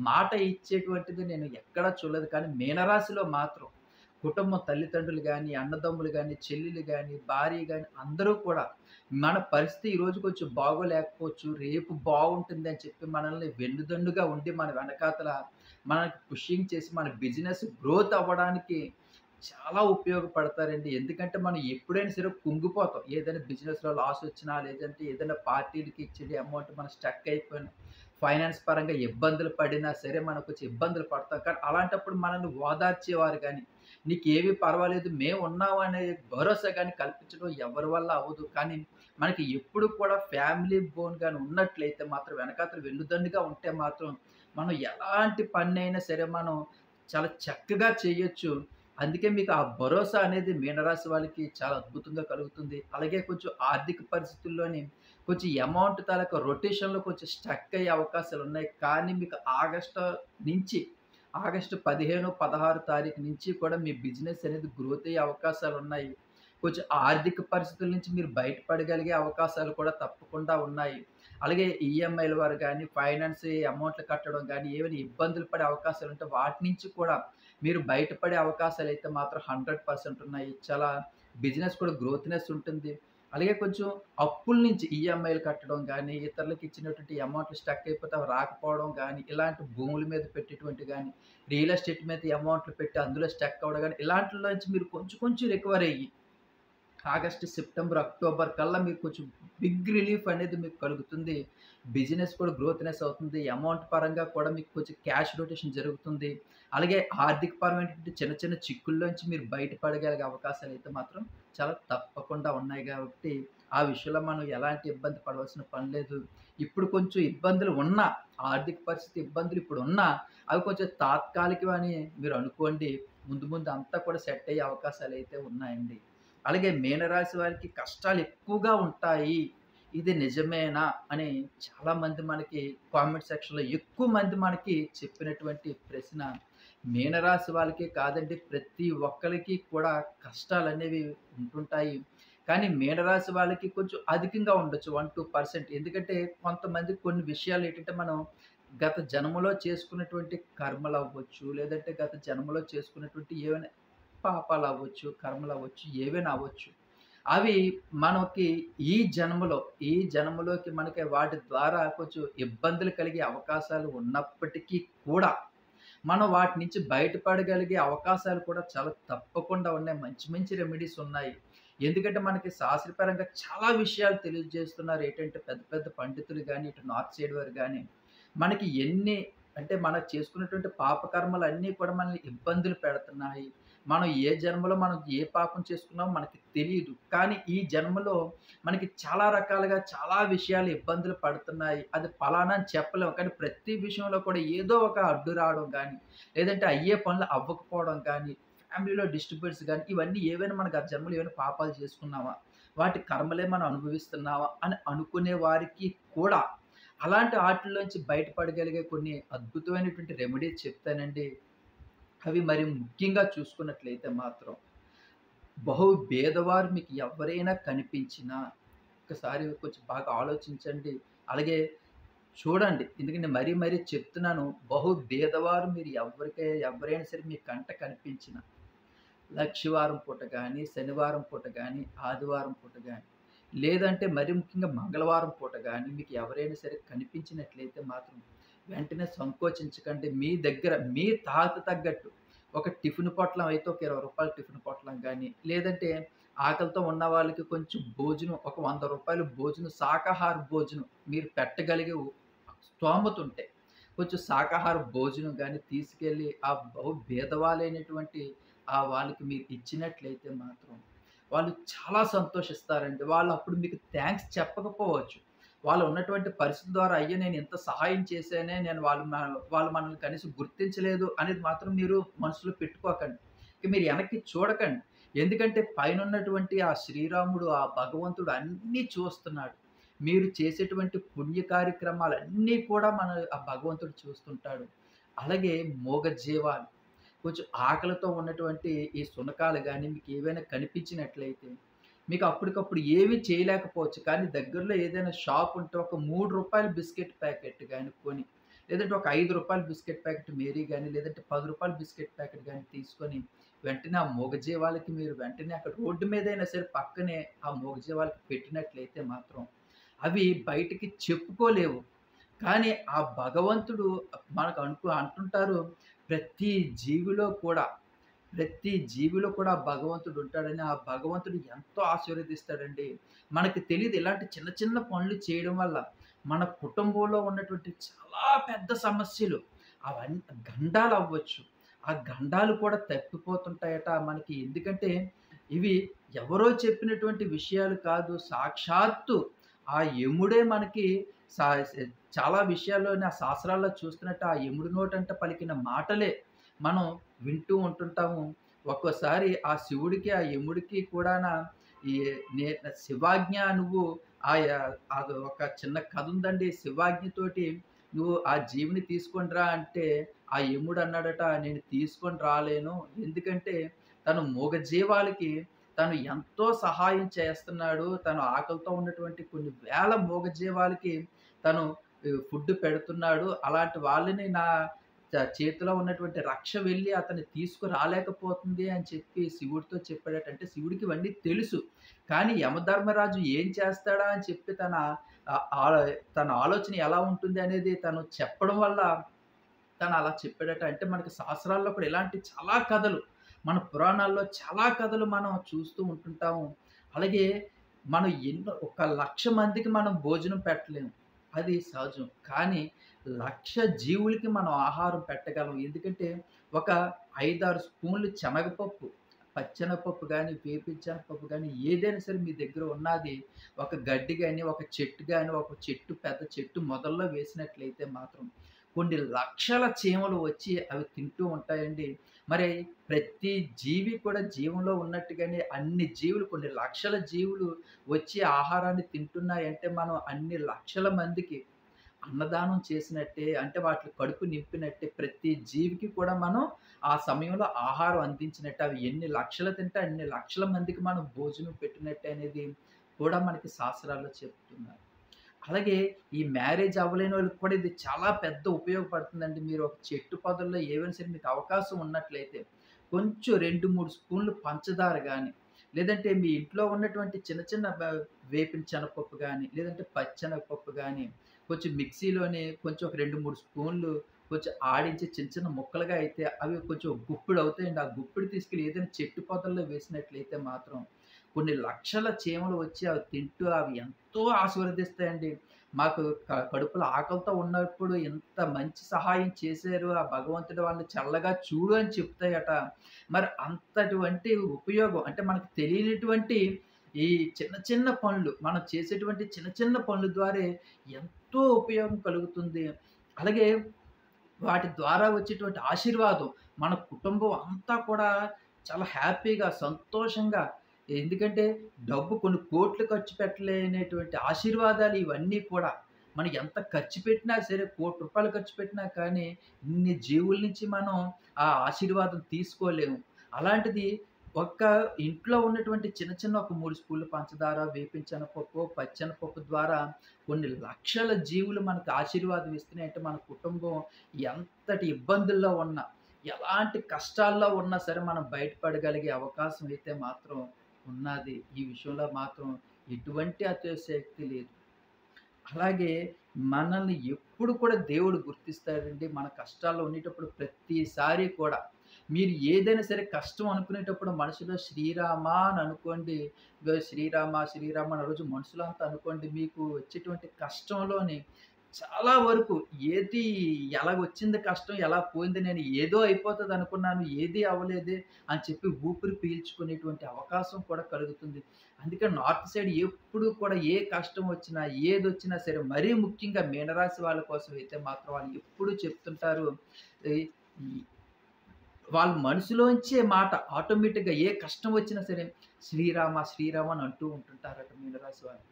మాట ఇచ్చేటువంటిది నేను ఎక్కడా చూడలేదు. కానీ మీనరాశిలో మాత్రం కుటుంబం తల్లిదండ్రులు గాని, అన్నదమ్ములు గాని, చెల్లెలు గాని, భార్య గాని అందరూ కూడా మన పరిస్థితి ఈరోజు కొంచెం బాగోలేకపోవచ్చు. రేపు బావుంటుంది అని చెప్పి మనల్ని వెన్నుదన్నుగా ఉండి మన వెనకాతల మనకి పుషింగ్ చేసి మన బిజినెస్ గ్రోత్ అవ్వడానికి చాలా ఉపయోగపడతారండి. ఎందుకంటే మనం ఎప్పుడైనా సరే కుంగిపోతాం. ఏదైనా బిజినెస్‌లో లాస్ వచ్చినా, లేదంటే ఏదైనా పార్టీలకి ఇచ్చే అమౌంట్ మనం స్టక్ అయిపోయిన ఫైనాన్స్ పరంగా ఇబ్బందులు పడినా సరే మనం కొంచెం ఇబ్బందులు పడతాం. కానీ అలాంటప్పుడు మనల్ని ఓదార్చేవారు గాని, నీకేమి పర్వాలేదు మేమున్నాం అనే భరోసా గాని కల్పించడం ఎవరి వల్ల అవ్వదు. కానీ మనకి ఎప్పుడు కూడా ఫ్యామిలీ బోన్ గాని ఉన్నట్లయితే మాత్రం వెనకాతల వెన్నుదన్నుగా ఉంటే మాత్రం మనం ఎలాంటి పనైనా సరే మనం చాలా చక్కగా చేయొచ్చు. అందుకే మీకు ఆ భరోసా అనేది మీనరాశి వాళ్ళకి చాలా అద్భుతంగా కలుగుతుంది. అలాగే కొంచెం ఆర్థిక పరిస్థితుల్లోని కొంచెం అమౌంట్ తాలూకా రొటేషన్‌లో కొంచెం స్ట్రక్ అయ్యే అవకాశాలున్నాయి. కానీ మీకు ఆగస్టు నుంచి ఆగస్టు 15, 16 తారీఖు నుంచి కూడా మీ బిజినెస్ అనేది గ్రోత్ అయ్యే అవకాశాలున్నాయి. కొంచెం ఆర్థిక పరిస్థితుల నుంచి మీరు బయటపడగలిగే అవకాశాలు కూడా తప్పకుండా ఉన్నాయి. అలాగే ఈఎంఐల వారు గానీ, ఫైనాన్స్ అమౌంట్లు కట్టడం గానీ, ఏవైనా ఇబ్బందులు పడే అవకాశాలుంటే వాటి నుంచి కూడా మీరు బయటపడే అవకాశాలైతే మాత్రం 100% ఉన్నాయి. చాలా బిజినెస్ కూడా గ్రోత్‌నెస్ ఉంటుంది. అలాగే కొంచెం అప్పుల నుంచి ఈఎంఐలు కట్టడం గానీ, ఇతరులకి ఇచ్చినటువంటి అమౌంట్లు స్టక్ అయిపోతే అవి రాకపోవడం గానీ, ఇలాంటి భూముల మీద పెట్టేటువంటివి గానీ, రియల్ ఎస్టేట్ మీద అమౌంట్లు పెట్టి అందులో స్టక్ అవ్వడం గానీ, ఇలాంటిలో నుంచి మీరు కొంచెం కొంచెం రికవర్ అయ్యి ఆగస్టు, సెప్టెంబర్, అక్టోబర్ కల్లా మీకు కొంచెం బిగ్ రిలీఫ్ అనేది మీకు కలుగుతుంది. బిజినెస్ కూడా గ్రోత్‌నెస్ అవుతుంది. అమౌంట్ పరంగా కూడా మీకు కొంచెం క్యాష్ రొటేషన్ జరుగుతుంది. అలాగే ఆర్థిక పరమైనటువంటి చిన్న చిన్న చిక్కుల్లోంచి మీరు బయటపడగలిగే అవకాశాలైతే మాత్రం చాలా తప్పకుండా ఉన్నాయి గాబట్టి, ఆ విషయంలో మనం ఎలాంటి ఇబ్బంది పడవలసిన పని లేదు. ఇప్పుడు కొంచెం ఇబ్బందులు ఉన్నా, ఆర్థిక పరిస్థితి ఇబ్బందులు ఇప్పుడున్నా, అవి కొంచెం తాత్కాలికమని మీరు అనుకోండి. ముందు ముందు అంతా కూడా సెట్ అయ్యే అవకాశాలైతే ఉన్నాయండి. అలాగే మీనరాశి వారికి కష్టాలు ఎక్కువగా ఉంటాయి. ఇది నిజమేనా? అని చాలామంది మనకి కామెంట్ సెక్షన్‌లో ఎక్కువ మంది మనకి చెప్పినటువంటి ప్రశ్న. మీనరాశి వాళ్ళకే కాదండి, ప్రతి ఒక్కళ్ళకి కూడా కష్టాలనేవి ఉంటుంటాయి. కానీ మీనరాశి వాళ్ళకి కొంచెం అధికంగా ఉండొచ్చు. 1, 2% ఎందుకంటే కొంతమంది కొన్ని విషయాలు ఏంటంటే మనం గత జన్మలో చేసుకున్నటువంటి కర్మలవ్వచ్చు, లేదంటే గత జన్మలో చేసుకున్నటువంటి ఏవైనా పాపాలవ్వచ్చు, కర్మలవ్వచ్చు, ఏవైనా అవ్వచ్చు. అవి మనకి ఈ జన్మలోకి మనకి వాటి ద్వారా కొంచెం ఇబ్బందులు కలిగే అవకాశాలు ఉన్నప్పటికీ కూడా, మనం వాటి నుంచి బయటపడగలిగే అవకాశాలు కూడా చాలా తప్పకుండా ఉన్నాయి. మంచి మంచి రెమెడీస్ ఉన్నాయి. ఎందుకంటే మనకి శాస్త్రపరంగా చాలా విషయాలు తెలియజేస్తున్నారు. ఏంటంటే పెద్ద పెద్ద పండితులు గాని, ఇటు నార్త్ సైడ్ వారు గాని, మనకి ఎన్ని అంటే మనం చేసుకున్నటువంటి పాపకర్మలన్నీ కూడా మనల్ని ఇబ్బందులు పెడుతున్నాయి. మనం ఏ పాపం చేసుకున్నామో మనకి తెలీదు. కానీ ఈ జన్మలో మనకి చాలా రకాలుగా చాలా విషయాలు ఇబ్బందులు పడుతున్నాయి. అది పలానా అని చెప్పలేము. కానీ ప్రతి విషయంలో కూడా ఏదో ఒక అడ్డు రావడం గానీ, లేదంటే అయ్యే పనులు అవ్వకపోవడం గానీ, ఫ్యామిలీలో డిస్టర్బెన్స్ గానీ, ఇవన్నీ ఏవైనా మన గత జన్మలో ఏమైనా పాపాలు చేసుకున్నామా? వాటి కర్మలే మనం అనుభవిస్తున్నామా? అని అనుకునే వారికి కూడా అలాంటి ఆటిల్లోంచి బయటపడగలిగే కొన్ని అద్భుతమైనటువంటి రెమెడీస్ చెప్తానండి. అవి మరి ముఖ్యంగా చూసుకున్నట్లయితే మాత్రం, బేదవారు మీకు ఎవ్వరైనా కనిపించినా, ఒక్కసారి కొంచెం బాగా ఆలోచించండి. అలాగే చూడండి. ఎందుకంటే మరీ మరీ చెప్తున్నాను. బేదవారు మీరు ఎవ్వరైనా సరే మీ కంట కనిపించినా, లక్షవారం పూట గానీ, శనివారం పూట గానీ, ఆదివారం పూట గానీ, లేదంటే మరి ముఖ్యంగా మంగళవారం పూట గానీ, మీకు ఎవరైనా సరే కనిపించినట్లయితే మాత్రం వెంటనే సంకోచించకండి. మీ దగ్గర మీ తాహతు తగ్గట్టు ఒక టిఫిన్ పొట్లం అయితే ఒక రూ. 20 టిఫిన్ పొట్లం గానీ, లేదంటే ఆకలితో ఉన్న వాళ్ళకి కొంచెం భోజనం ఒక రూ. 100 భోజనం, శాకాహార భోజనం మీరు పెట్టగలిగే స్తోమత ఉంటే, కొంచెం శాకాహార భోజనం గానీ తీసుకెళ్ళి ఆ బీదవాళ్ళైనటువంటి వాళ్ళకి మీరు ఇచ్చినట్లయితే మాత్రం వాళ్ళు చాలా సంతోషిస్తారండి. వాళ్ళు అప్పుడు మీకు థాంక్స్ చెప్పకపోవచ్చు. వాళ్ళు ఉన్నటువంటి పరిస్థితి ద్వారా అయ్యో! నేను ఇంత సహాయం చేశానే, నేను వాళ్ళు మనల్ని కనీసం గుర్తించలేదు అనేది మాత్రం మీరు మనసులో పెట్టుకోకండి. ఇక మీరు వెనక్కి చూడకండి. ఎందుకంటే పైనున్నటువంటి ఆ శ్రీరాముడు, ఆ భగవంతుడు అన్నీ చూస్తున్నాడు. మీరు చేసేటువంటి పుణ్య కార్యక్రమాలన్నీ కూడా ఆ భగవంతుడు చూస్తుంటాడు. అలాగే మూగజీవాలు, కొంచెం ఆకలితో ఉన్నటువంటి ఈ శునకాలు గాని, మీకేవైనా కనిపించినట్లయితే, మీకు అప్పటికప్పుడు ఏమీ చేయలేకపోవచ్చు. కానీ దగ్గరలో ఏదైనా షాప్ ఉంటే ఒక రూ. 3 బిస్కెట్ ప్యాకెట్ గాని కొని, లేదంటే ఒక రూ. 5 బిస్కెట్ ప్యాకెట్ మేరీ గాని, లేదంటే రూ. 10 బిస్కెట్ ప్యాకెట్ గాని తీసుకొని, వెంటనే ఆ మూగజీవాలకి మీరు వెంటనే అక్కడ రోడ్డు మీదైనా సరే పక్కనే ఆ మూగజీవాలకి పెట్టినట్లయితే మాత్రం, అవి బయటికి చెప్పుకోలేవు. కానీ ఆ భగవంతుడు మనకు అంటుంటారు, ప్రతి జీవిలో కూడా ఆ భగవంతుడు ఉంటాడని, ఆ భగవంతుడు ఎంతో ఆశీర్వదిస్తాడండి. మనకి తెలీదు ఇలాంటి చిన్న చిన్న పనులు చేయడం వల్ల మన కుటుంబంలో ఉన్నటువంటి చాలా పెద్ద సమస్యలు గండాలవ్వచ్చు. ఆ గండాలు కూడా తప్పిపోతుంటాయట మనకి. ఎందుకంటే ఇవి ఎవరో చెప్పినటువంటి విషయాలు కాదు. సాక్షాత్తు ఆ యముడే మనకి సా సే చాలా విషయాల్లోని ఆ శాస్త్రాల్లో చూస్తున్నట్టు ఆ యముడి నోటంట పలికిన మాటలే మనం వింటూ ఉంటుంటాము. ఒక్కోసారి ఆ శివుడికి, ఆ యముడికి కూడాన ఈ నే శివాజ్ఞ నువ్వు అది ఒక చిన్న కథ ఉందండి. శివాజ్ఞతోటి "నువ్వు ఆ జీవిని తీసుకొని రా" అంటే, ఆ యముడు అన్నాడట, "నేను తీసుకొని రాలేను. ఎందుకంటే తను మూగజీవాలకి తను ఎంతో సహాయం చేస్తున్నాడు. తను ఆకలితో ఉన్నటువంటి కొన్ని వేల మూగజీవాలకి తను ఫుడ్ పెడుతున్నాడు. అలాంటి వాళ్ళని నా చేతిలో ఉన్నటువంటి రక్ష వెళ్లి అతన్ని తీసుకురాలేకపోతుంది" అని చెప్పి శివుడితో చెప్పాడట. అంటే శివుడికి ఇవన్నీ తెలుసు. కానీ యమధర్మరాజు ఏం చేస్తాడా అని చెప్పి ఆహ్, ఆహ్, తన ఆలోచన ఎలా ఉంటుంది అనేది తను చెప్పడం వల్ల తను అలా చెప్పాడట. అంటే మనకి శాస్త్రాల్లో కూడా ఇలాంటి చాలా కథలు, మన పురాణాల్లో చాలా కథలు మనం చూస్తూ ఉంటుంటాము. అలాగే మనం ఎన్నో 1,00,000 మందికి మనం భోజనం పెట్టలేము. అది సహజం. కానీ 1,00,000 జీవులకి మనం ఆహారం పెట్టగలం. ఎందుకంటే ఒక 5, 6 స్పూన్లు శనగపప్పు, పచ్చెనగపప్పు గాని, వేపిన శనగపప్పు గాని ఏదైనా సరే మీ దగ్గర ఉన్నది ఒక గడ్డి గాని, ఒక చెట్టు గాని, ఒక చెట్టు పెద్ద చెట్టు మొదల్లో వేసినట్లయితే మాత్రం కొన్ని లక్షల చీమలు వచ్చి అవి తింటూ ఉంటాయండి. మరి ప్రతి జీవి కూడా జీవంలో ఉన్నట్టుగానే అన్ని జీవులు కొన్ని లక్షల జీవులు వచ్చి ఆహారాన్ని తింటున్నాయంటే మనం అన్ని లక్షల మందికి అన్నదానం చేసినట్టే. అంటే వాటి కడుపు నింపినట్టే. ప్రతి జీవికి కూడా మనం ఆ సమయంలో ఆహారం అందించినట్టే. అవి ఎన్ని లక్షలు తింటే అన్ని లక్షల మందికి మనం భోజనం పెట్టినట్టే అనేది కూడా మనకి శాస్త్రాల్లో చెప్తున్నారు. అలాగే ఈ మ్యారేజ్ అవ్వలేనోళ్ళకి కూడా ఇది చాలా పెద్ద ఉపయోగపడుతుందండి. మీరు ఒక చెట్టు పొదల్లో ఏవైనా సరే మీకు అవకాశం ఉన్నట్లయితే, కొంచెం 2, 3 స్పూన్లు పంచదార గాని, లేదంటే మీ ఇంట్లో ఉన్నటువంటి చిన్న చిన్న వేపిన శనగపప్పు గాని, లేదంటే పచ్చెనగపప్పు గాని, కొంచెం మిక్సీలోని కొంచెం ఒక 2, 3 స్పూన్లు కొంచెం ఆడించి చిన్న చిన్న ముక్కలుగా అయితే అవి కొంచెం గుప్పెడు అవుతాయండి. ఆ గుప్పెడు తీసుకెళ్ళి ఏదైనా చెట్టు పొదల్లో వేసినట్లయితే మాత్రం కొన్ని లక్షల చీమలు వచ్చి అవి తింటూ అవి ఎంతో ఆశీర్వదిస్తాయండి. మాకు కడుపులో ఆకలితో ఉన్నప్పుడు ఇంత మంచి సహాయం చేశారు. ఆ భగవంతుడు వాళ్ళని చల్లగా చూడు అని చెప్తాయట. మరి అంతటువంటి ఉపయోగం అంటే మనకు తెలియనటువంటి ఈ చిన్న చిన్న పనులు, మనం చేసేటువంటి చిన్న చిన్న పనుల ద్వారే ఎంతో ఉపయోగం కలుగుతుంది. అలాగే వాటి ద్వారా వచ్చేటువంటి ఆశీర్వాదం మన కుటుంబం అంతా కూడా చాలా హ్యాపీగా, సంతోషంగా ఎందుకంటే డబ్బు కొన్ని కోట్లు ఖర్చు పెట్టలేనటువంటి ఆశీర్వాదాలు ఇవన్నీ కూడా. మనం ఎంత ఖర్చు పెట్టినా సరే, ₹1,00,00,000 ఖర్చు పెట్టినా కానీ, ఇన్ని జీవుల నుంచి మనం ఆ ఆశీర్వాదం తీసుకోలేము. అలాంటిది ఒక్క ఇంట్లో ఉన్నటువంటి చిన్న చిన్న ఒక 3 స్పూన్లు పంచదార, వేపిన శనగపప్పు, పచ్చెనపప్పు ద్వారా కొన్ని లక్షల జీవులు మనకు ఆశీర్వాదం ఇస్తున్నాయంటే మన కుటుంబం ఎంతటి ఇబ్బందుల్లో ఉన్నా, ఎలాంటి కష్టాల్లో ఉన్నా సరే మనం బయటపడగలిగే అవకాశం అయితే మాత్రం ఉన్నాది. ఈ విషయంలో మాత్రం ఎటువంటి అతిశయోక్తి లేదు. అలాగే మనల్ని ఎప్పుడు కూడా దేవుడు గుర్తిస్తాడండి. మన కష్టాల్లో ఉండేటప్పుడు ప్రతిసారి కూడా. మీరు ఏదైనా సరే కష్టం అనుకునేటప్పుడు మనసులో శ్రీరామ అని అనుకోండి. శ్రీరామ, శ్రీరామ అని ఆ రోజు మనసులో అంతా అనుకోండి. మీకు వచ్చేటువంటి కష్టంలోని చాలా వరకు ఏది ఎలాగొచ్చింది కష్టం, ఎలా పోయింది, నేను ఏదో అయిపోతదనుకున్నాను, ఏది అవ్వలేదే అని చెప్పి ఊపిరి పీల్చుకునేటువంటి అవకాశం కూడా కలుగుతుంది. అందుకే నార్త్ సైడ్ ఎప్పుడు కూడా ఏ కష్టం వచ్చినా, ఏదొచ్చినా సరే మరీ ముఖ్యంగా మీనరాశి వాళ్ళ కోసం అయితే మాత్రం వాళ్ళు ఎప్పుడూ చెప్తుంటారు. ఈ ఈ వాళ్ళ మనసులోంచే మాట ఆటోమేటిక్‌గా ఏ కష్టం వచ్చినా సరే శ్రీరామ, శ్రీరామ అని అంటూ ఉంటుంటారట మీనరాశి వాళ్ళు.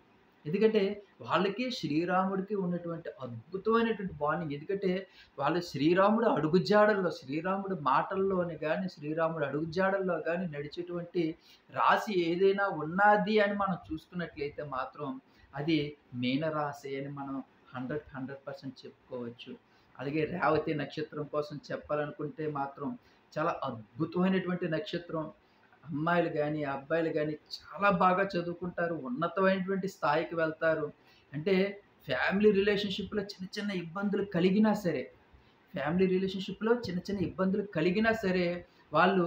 ఎందుకంటే వాళ్ళకి శ్రీరాముడికి ఉన్నటువంటి అద్భుతమైనటువంటి బాండింగ్. ఎందుకంటే వాళ్ళు శ్రీరాముడు అడుగుజాడల్లో, శ్రీరాముడి మాటల్లోని గాని, శ్రీరాముడు అడుగుజాడల్లో గాని నడిచేటువంటి రాశి ఏదైనా ఉన్నాది అని మనం చూసుకున్నట్లయితే మాత్రం అది మీనరాశి అని మనం 100% చెప్పుకోవచ్చు. అలాగే రేవతి నక్షత్రం కోసం చెప్పాలనుకుంటే మాత్రం చాలా అద్భుతమైనటువంటి నక్షత్రం. అమ్మాయిలు గాని, అబ్బాయిలు గాని చాలా బాగా చదువుకుంటారు. ఉన్నతమైనటువంటి స్థాయికి వెళ్తారు. అంటే ఫ్యామిలీ రిలేషన్‌షిప్‌లో చిన్న చిన్న ఇబ్బందులు కలిగినా సరే, ఫ్యామిలీ రిలేషన్‌షిప్‌లో చిన్న చిన్న ఇబ్బందులు కలిగినా సరే, వాళ్ళు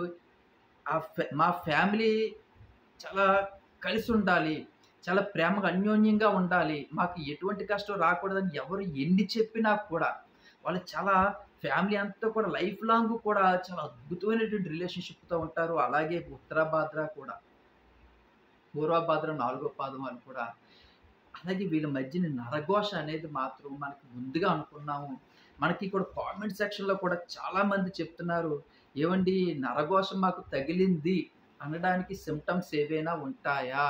మా ఫ్యామిలీ చాలా కలిసుండాలి. చాలా ప్రేమగా అన్యోన్యంగా ఉండాలి. మాకు ఎటువంటి కష్టం రాకూడదని ఎవరు ఎన్ని చెప్పినా కూడా, వాళ్ళు చాలా ఫ్యామిలీ అంతా కూడా లైఫ్ లాంగ్ కూడా చాలా అద్భుతమైనటువంటి రిలేషన్‌షిప్‌తో ఉంటారు. అలాగే ఉత్తరాభాద్ర కూడా. పూర్వభాద్ర 4 పాదం వాళ్ళు కూడా. అలాగే వీళ్ళ మధ్యన నరఘోష అనేది మాత్రం మనకి ముందుగా అనుకున్నాము. మనకి కూడా కామెంట్ సెక్షన్‌లో కూడా చాలామంది చెప్తున్నారు. "ఏవండీ నరఘోష మాకు తగిలింది" అనడానికి సింప్టమ్స్ ఏవైనా ఉంటాయా?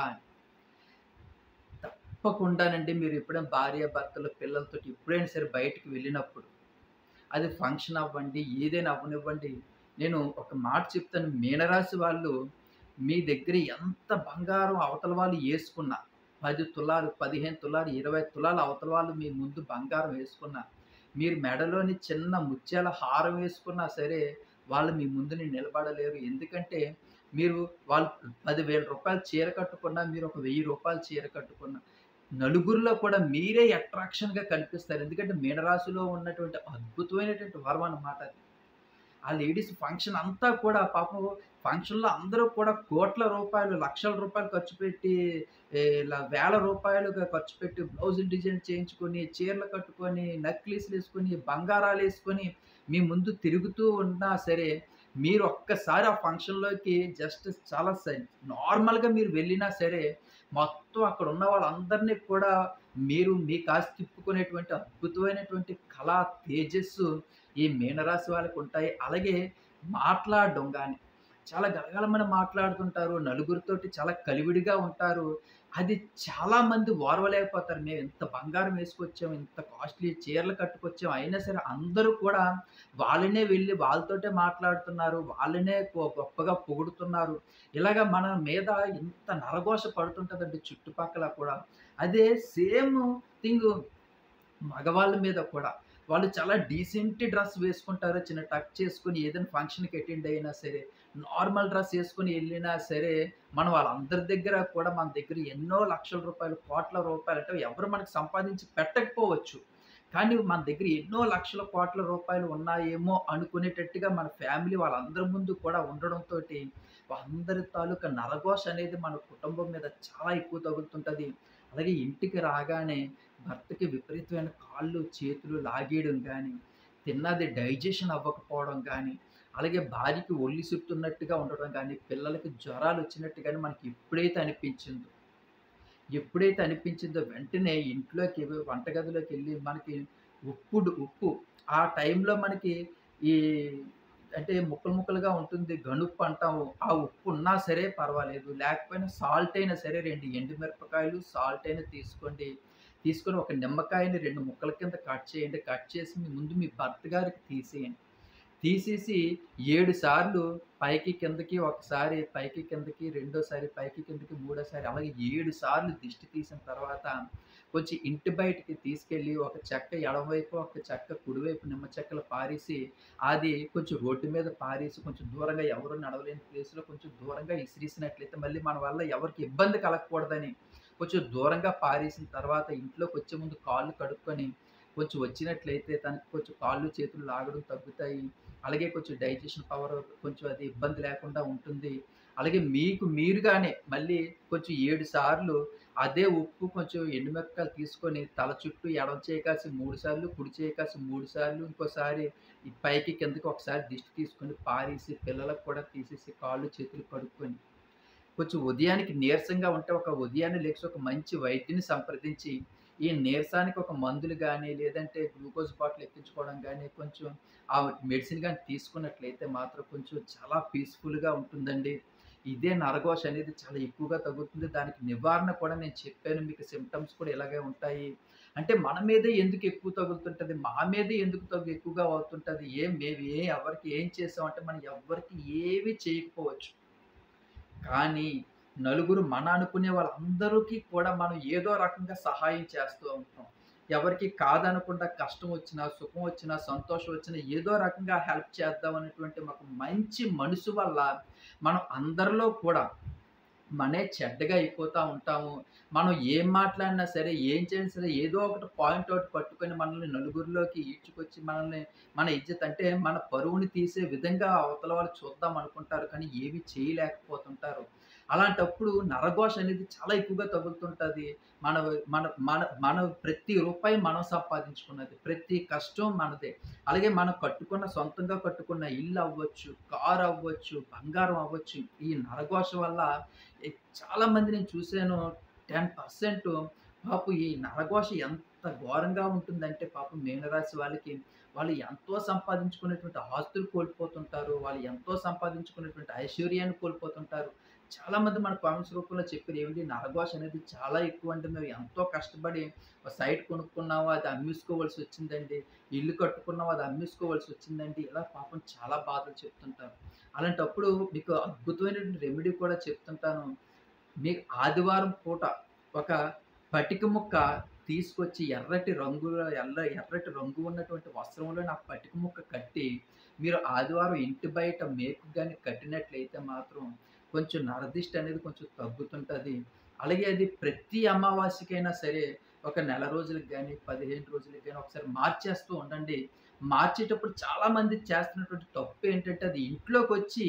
తప్పకుండానండి మీరు ఎప్పుడైనా భార్యాభర్తలు, పిల్లలతోటి ఎప్పుడైనా సరే బయటికి వెళ్ళినప్పుడు, అది ఫంక్షన్ అవ్వండి, ఏదైనా అవ్వనివ్వండి. నేను ఒక మాట చెప్తాను. మీనరాశి వాళ్ళు మీ దగ్గర ఎంత బంగారం అవతల వాళ్ళు యేసుకున్నా, 10 తులాలు, 15 తులాలు, 20 తులాలు అవతల వాళ్ళు మీ ముందు బంగారం వేసుకున్నా, మీరు మెడలోని చిన్న ముత్యాల హారం వేసుకున్నా సరే, వాళ్ళు మీ ముందున నిలబడలేరు. ఎందుకంటే, మీరు వాళ్ళు రూ. 10,000 చీర కట్టుకున్నా, మీరు ఒక రూ. 1000 చీర కట్టుకున్నా, నలుగురిలో కూడా మీరే అట్రాక్షన్‌గా కనిపిస్తారు. ఎందుకంటే మీనరాశిలో ఉన్నటువంటి అద్భుతమైనటువంటి వరం అన్నమాట అది. ఆ లేడీస్ ఫంక్షన్ అంతా కూడా పాపం ఫంక్షన్‌లో అందరూ కూడా కోట్ల రూపాయలు, లక్షల రూపాయలు ఖర్చు పెట్టి ఇలా వేల రూపాయలుగా ఖర్చు పెట్టి బ్లౌజులు డిజైన్ చేయించుకొని, చీరలు కట్టుకొని, నక్లీస్‌లేసుకొని, బంగారాలేసుకొని మీ ముందు తిరుగుతూ ఉన్నా సరే, మీరు ఒక్కసారి ఆ ఫంక్షన్‌లోకి జస్ట్ చాలా నార్మల్‌గా మీరు వెళ్ళినా సరే, మొత్తం అక్కడున్న వాళ్ళందరిని కూడా మీరు మీ కాసి తిప్పుకునేటువంటి అద్భుతమైనటువంటి కళా తేజస్సు ఈ మీనరాశి వాళ్ళకుంటాయి. అలాగే మాట్లాడడం గాని, చాలా గలగలమని మాట్లాడుతుంటారు. నలుగురితోటి చాలా కలివిడిగా ఉంటారు. అది చాలామంది ఓర్వలేకపోతారు. మేము ఇంత బంగారం వేసుకొచ్చాం, ఇంత కాస్ట్‌లీ చీరలు కట్టుకొచ్చాం. అయినా సరే అందరూ కూడా వాళ్ళనే వెళ్లి వాళ్ళతోటే మాట్లాడుతున్నారు. వాళ్ళనే గొప్పగా పొగుడుతున్నారు. ఇలాగ మన మీద ఇంత నరఘోష పడుతుంటదండి చుట్టుపక్కల కూడా. అదే సేమ్ థింగు మగవాళ్ళ మీద కూడా. వాళ్ళు చాలా డీసెంట్ డ్రెస్ వేసుకుంటారు. చిన్న టక్ చేసుకొని ఏదైనా ఫంక్షన్‌కి అటెండ్ అయినా సరే, నార్మల్ డ్రెస్ ఏసుకొని ఎళ్ళినా సరే, మనం వాళ్ళందరి దగ్గర కూడా మన దగ్గర ఎన్నో లక్షల రూపాయలు, కోట్ల రూపాయలు అంటే ఎవరు మనకు సంపాదించి పెట్టకపోవచ్చు. కానీ మన దగ్గర ఎన్నో లక్షల, కోట్ల రూపాయలు ఉన్నాయేమో అనుకునేటట్టుగా మన ఫ్యామిలీ వాళ్ళందరి ముందు కూడా ఉండడంతోటి, అందరి తాలూకా నరఘోష అనేది మన కుటుంబం మీద చాలా ఎక్కువ తగులుతుంటది. అలాగే ఇంటికి రాగానే భర్తకి విపరీతమైన కాళ్ళు, చేతులు లాగేయడం గానీ, తిన్నది డైజెషన్ అవ్వకపోవడం గానీ, అలాగే భార్యకి ఒళ్ళు చుట్టున్నట్టుగా ఉండడం గానీ, పిల్లలకి జ్వరాలొచ్చినట్టు గానీ మనకి ఎప్పుడైతే అనిపించిందో వెంటనే ఇంట్లోకి వంటగదిలోకెళ్ళి మనకి ఉప్పు ఆ టైంలో మనకి ఈ అంటే ముక్కలు ముక్కలుగా ఉంటుంది. గనుప్పు అంటాము. ఆ ఉప్పు ఉన్నా సరే పర్వాలేదు. లేకపోయినా సాల్ట్ అయినా సరే 2 ఎండుమిరపకాయలు, సాల్ట్ అయినా తీసుకోండి. తీసుకొని ఒక నిమ్మకాయని 2 ముక్కల కింద కట్ చేయండి. కట్ చేసి ముందు మీ భర్త గారికి తీసేయండి. తీసేసి 7 సార్లు పైకి కిందకి ఒకసారి, పైకి కిందకి రెండోసారి, పైకి కిందకి మూడోసారి అలాగే 7 సార్లు దిష్టి తీసిన తర్వాత కొంచెం ఇంటి బయటికి తీసుకెళ్ళి ఒక చెక్క ఎడమవైపు, ఒక చెక్క కుడివైపు నిమ్మ చెక్కలు పారేసి, అది కొంచెం రోడ్డు మీద పారేసి కొంచెం దూరంగా ఎవరు నడవలేని ప్లేస్‌లో కొంచెం దూరంగా ఇసిరేసినట్లయితే మళ్ళీ మన వల్ల ఎవరికీ ఇబ్బంది కలగకూడదని కొంచెం దూరంగా పారేసిన తర్వాత ఇంట్లోకొచ్చే ముందు కాళ్ళు కడుక్కొని కొంచెం వచ్చినట్లయితే తనకి కొంచెం కాళ్ళు, చేతులు లాగడం తగ్గుతాయి. అలాగే కొంచెం డైజెషన్ పవర్ కొంచెం అది ఇబ్బంది లేకుండా ఉంటుంది. అలాగే మీకు మీరుగానే మళ్ళీ కొంచెం 7 సార్లు అదే ఉప్పు కొంచెం ఎండుమిరపకాయలు తీసుకొని తల చుట్టూ ఎడమ చేయి కాసి 3 సార్లు, కుడి చేయి కాసి 3 సార్లు, ఇంకోసారి ఈ పైకి కిందకి ఒకసారి దిష్టి తీసుకొని పారేసి పిల్లలకు కూడా తీసేసి కాళ్ళు, చేతులు కడుక్కొని కొంచెం ఉదయానికి నీరసంగా ఉంటే ఒక ఉదయాన్నే లెగిసి ఒక మంచి వైద్యుని సంప్రదించి, ఈ నీరసానికి ఒక మందులు గాని, లేదంటే గ్లూకోజ్ బాటిల్ ఎక్కించుకోవడం గాని, కొంచెం ఆ మెడిసిన్ గాని తీసుకున్నట్లయితే మాత్రం కొంచెం చాలా పీస్‌ఫుల్‌గా ఉంటుందండి. ఇదే నరఘోష అనేది చాలా ఎక్కువగా తగులుతుంది. దానికి నివారణ కూడా నేను చెప్పాను. మీకు సింప్టమ్స్ కూడా ఇలాగే ఉంటాయి. అంటే మన మీదే ఎందుకు ఎక్కువ తగులుతుంటది? మా మీదే ఎందుకు ఎక్కువగా అవుతుంటది? మేము ఎవరికి ఏం చేసామంటే మనం ఎవ్వరికీ ఏవి చేయకపోవచ్చు. కానీ నలుగురు మన అనుకునే వాళ్ళందరికీ కూడా మనం ఏదో రకంగా సహాయం చేస్తూ ఉంటాం. ఎవరికీ కాదనకుండా కష్టం వచ్చినా, సుఖం వచ్చినా, సంతోషం వచ్చినా ఏదో రకంగా హెల్ప్ చేద్దాం అనేటువంటి ఒక మంచి మనసు వల్ల మనం అందరిలో కూడా మనే చెడ్డగా అయిపోతా ఉంటాము. మనం ఏం మాట్లాడినా సరే, ఏం చేసినా సరే ఏదో ఒకటి పాయింట్ ఔట్ పట్టుకొని మనల్ని నలుగురిలోకి ఈడ్చుకొచ్చి మనల్ని మన ఇజ్జత్ అంటే మన పరువుని తీసే విధంగా అవతల వాళ్ళు చూద్దాం అనుకుంటారు. కానీ ఏమి చేయలేకపోతుంటారు. అలాంటప్పుడు నరఘోష అనేది చాలా ఎక్కువగా తగులుతుంటది. మన మన మన మన ప్రతి రూపాయి మనం సంపాదించుకున్నది. ప్రతి కష్టం మనదే. అలాగే మనం కట్టుకున్న సొంతంగా కట్టుకున్న ఇల్లు అవ్వచ్చు, కారు అవ్వచ్చు, బంగారం అవ్వచ్చు. ఈ నరఘోష వల్ల ఎ చాలామంది నేను చూసాను 10% పాపం ఈ నరఘోష ఎంత ఘోరంగా ఉంటుందంటే పాపం మీనరాశి వాళ్ళకి వాళ్ళు ఎంతో సంపాదించుకునేటువంటి ఆస్తులు కోల్పోతుంటారు. వాళ్ళు ఎంతో సంపాదించుకునేటువంటి ఐశ్వర్యాన్ని కోల్పోతుంటారు. చాలామంది మన కామెంట్స్ రూపంలో చెప్పారు. "ఏవండీ నరఘోష అనేది చాలా ఎక్కువండి. మేము ఎంతో కష్టపడి ఒక సైట్ కొనుక్కున్నాము. అది అమ్మేసుకోవాల్సొచ్చిందండి. ఇల్లు కట్టుకున్నాం. అది అమ్మేసుకోవాల్సొచ్చిందండి." ఇలా పాపం చాలా బాధలు చెప్తుంటారు. అలాంటప్పుడు మీకు అద్భుతమైనటువంటి రెమెడీ కూడా చెప్తుంటాను. మీకు ఆదివారం పూట ఒక పటిక ముక్క తీసుకొచ్చి ఎర్రటి రంగు ఉన్నటువంటి వస్త్రంలోని ఆ పటిక ముక్క కట్టి, మీరు ఆదివారం ఇంటి బయట మేకుకి గాని కట్టినట్లయితే మాత్రం కొంచెం నరదిష్టి అనేది కొంచెం తగ్గుతుంటది. అలాగే అది ప్రతి అమావాస్యకైనా సరే ఒక నెల రోజులకి గాని, 15 రోజులకి గాని ఒకసారి మార్చేస్తూ ఉండండి. మార్చేటప్పుడు చాలామంది చేస్తున్నటువంటి తప్పేంటంటే అది ఇంట్లోకొచ్చి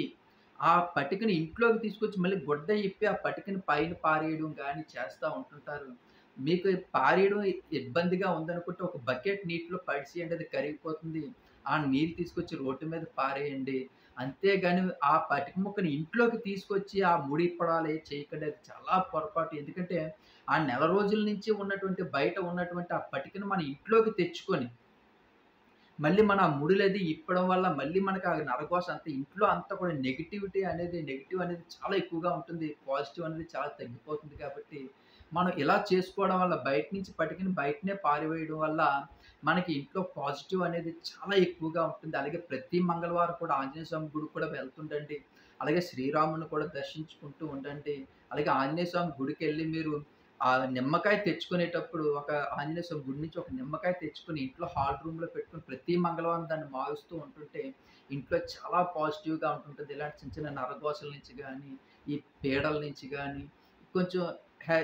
ఆ పటికని ఇంట్లోకి తీసుకొచ్చి మళ్ళీ గుడ్డ ఇప్పి ఆ పటికని పైన పారేయడం గాని చేస్తా ఉంటుంటారు. మీకు పారేయడం ఇబ్బందిగా ఉందనుకుంటే ఒక బకెట్ నీటిలో పడేసేయండి. అది కరిగిపోతుంది. ఆ నీళ్ళు తీసుకొచ్చి రోడ్డు మీద పారేయండి. అంతేగాని ఆ పటిక ముక్కని ఇంట్లోకి తీసుకొచ్చి ఆ ముడిప్పడాలు చేయకండి. అది చాలా పొరపాటు. ఎందుకంటే ఆ నెల రోజుల నుంచి ఉన్నటువంటి బయట ఉన్నటువంటి ఆ పటికను మన ఇంట్లోకి తెచ్చుకొని మళ్ళీ మన ఆ ముడులది ఇప్పడం వల్ల మళ్ళీ మనకు ఆ నరఘోష అంతా ఇంట్లో అంతా కూడా నెగెటివ్ అనేది చాలా ఎక్కువగా ఉంటుంది. పాజిటివ్ అనేది చాలా తగ్గిపోతుంది కాబట్టి, మనం ఇలా చేసుకోవడం వల్ల బయట నుంచి పట్టుకొని బయటనే పారివేయడం వల్ల మనకి ఇంట్లో పాజిటివ్ అనేది చాలా ఎక్కువగా ఉంటుంది. అలాగే ప్రతి మంగళవారం కూడా ఆంజనేయ స్వామి గుడికి కూడా వెళ్తుండండి. అలాగే శ్రీరాముడిని కూడా దర్శించుకుంటూ ఉండండి. అలాగే ఆంజనేయ స్వామి గుడికెళ్ళి మీరు ఆ నిమ్మకాయ తెచ్చుకునేటప్పుడు ఒక ఆంజనేయ స్వామి గుడి నుంచి ఒక నిమ్మకాయ తెచ్చుకొని ఇంట్లో హాల్ రూమ్‌లో పెట్టుకొని ప్రతి మంగళవారం దాన్ని మారుస్తూ ఉంటుంటే ఇంట్లో చాలా పాజిటివ్‌గా ఉంటుంటది. ఇలాంటి చిన్న చిన్న నరఘోషల నుంచి గానీ, ఈ పీడల నుంచి గానీ, కొంచెం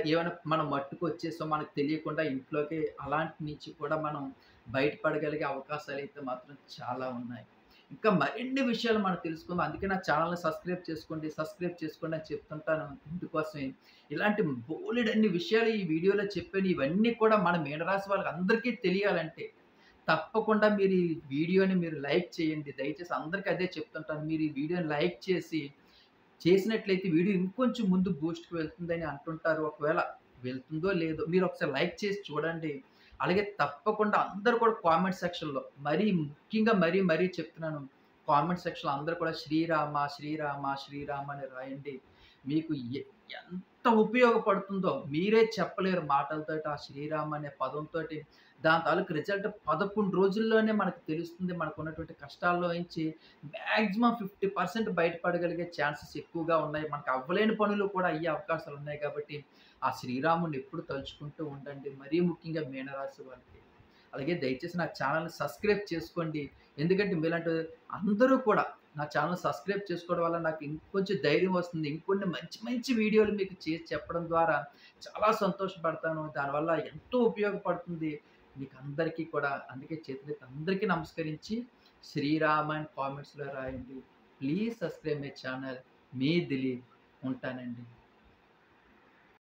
ఏమైనా మనం మట్టుకొచ్చేసాం మనకు తెలియకుండా ఇంట్లోకి అలాంటి నుంచి కూడా మనం బయటపడగలిగే అవకాశాలైతే మాత్రం చాలా ఉన్నాయి. ఇంకా మరిన్ని విషయాలు మనం తెలుసుకుందాం. అందుకే నా ఛానెల్‌ని సబ్స్క్రైబ్ చేసుకోండి అని చెప్తుంటాను. ఇందుకోసమే ఇలాంటి బోలెడన్ని విషయాలు ఈ వీడియోలో చెప్పాను. ఇవన్నీ కూడా మన మీనరాశి వాళ్ళకందరికీ తెలియాలంటే, తప్పకుండా మీరు ఈ వీడియోని మీరు లైక్ చేయండి. దయచేసి అందరికి అదే చెప్తుంటాను. మీరు ఈ వీడియోని లైక్ చేసినట్లయితే వీడియో ఇంకొంచెం ముందు బూస్ట్‌కి వెళ్తుందని అంటుంటారు. ఒకవేళ వెళ్తుందో లేదో మీరు ఒకసారి లైక్ చేసి చూడండి. అలాగే తప్పకుండా అందరూ కూడా కామెంట్ సెక్షన్‌లో మరీ చెప్తున్నాను. కామెంట్ సెక్షన్‌లో అందరూ కూడా శ్రీరామ, శ్రీరామ, శ్రీరామ అని రాయండి. మీకు ఎంత ఉపయోగపడుతుందో మీరే చెప్పలేరు మాటలతోటి ఆ శ్రీరామ అనే పదంతోటి దాని తాలూకు రిజల్ట్ 11 రోజుల్లోనే మనకు తెలుస్తుంది. మనకున్నటువంటి కష్టాల్లో నుంచి మాక్సిమం 50% బయటపడగలిగే ఛాన్సెస్ ఎక్కువగా ఉన్నాయి. మనకు అవ్వలేని పనులు కూడా అయ్యే అవకాశాలున్నాయి కాబట్టి, ఆ శ్రీరాముడిని ఎప్పుడు తలుచుకుంటూ ఉండండి. మరీ ముఖ్యంగా మీనరాశి వాళ్ళకి. అలాగే దయచేసి నా ఛానెల్‌ని సబ్స్క్రైబ్ చేసుకోండి. ఎందుకంటే మీలాంటి అందరూ కూడా నా ఛానెల్ సబ్స్క్రైబ్ చేసుకోవడం వల్ల నాకు ఇంకొంచెం ధైర్యం వస్తుంది. ఇంకొన్ని మంచి మంచి వీడియోలు మీకు చేసి చెప్పడం ద్వారా చాలా సంతోషపడతాను. దానివల్ల ఎంతో ఉపయోగపడుతుంది మీకందరికీ కూడా. అందుకే చేతులెత్తి అందరికీ నమస్కరించి శ్రీరామ అని కామెంట్స్‌లో రాయండి. Please subscribe my channel. మీ దిలీప్. ఉంటానండి.